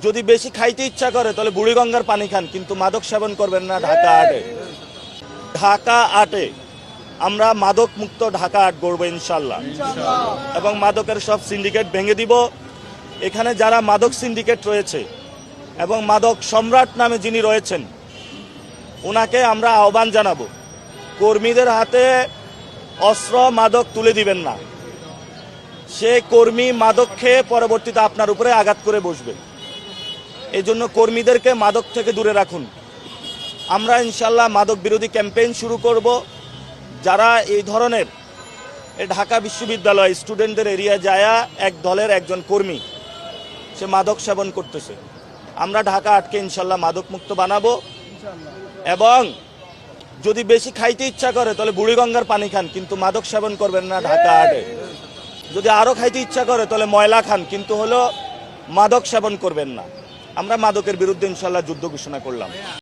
যদি বেশি খাইতে ইচ্ছা করে তাহলে বুড়িগঙ্গার পানি খান, কিন্তু মাদক সেবন করবেন না ঢাকা আটে। ঢাকা আটে আমরা মাদক মুক্ত ঢাকা আট গড়ব ইনশাল্লাহ, এবং মাদকের সব সিন্ডিকেট ভেঙে দিব। এখানে যারা মাদক সিন্ডিকেট রয়েছে এবং মাদক সম্রাট নামে যিনি রয়েছেন ওনাকে আমরা আহ্বান জানাবো, কর্মীদের হাতে অস্ত্র মাদক তুলে দিবেন না। সে কর্মী মাদক খেয়ে পরবর্তীতে আপনার উপরে আঘাত করে বসবে। এই জন্য কর্মীদেরকে মাদক থেকে দূরে রাখুন। আমরা ইনশাল্লাহ মাদক বিরোধী ক্যাম্পেইন শুরু করব। যারা এই ধরনের ঢাকা বিশ্ববিদ্যালয় স্টুডেন্টদের এরিয়া যায়া এক দলের একজন কর্মী সে মাদক সেবন করতেছে, আমরা ঢাকা আটকে ইনশাল্লাহ মাদক মুক্ত বানাবো। এবং যদি বেশি খাইতে ইচ্ছা করে তাহলে বুড়িগঙ্গার পানি খান, কিন্তু মাদক সেবন করবেন না ঢাকা আটে। যদি আরো খাইতে ইচ্ছা করে তাহলে ময়লা খান, কিন্তু মাদক সেবন করবেন না। আমরা মাদকের বিরুদ্ধে ইনশাল্লাহ যুদ্ধ ঘোষণা করলাম।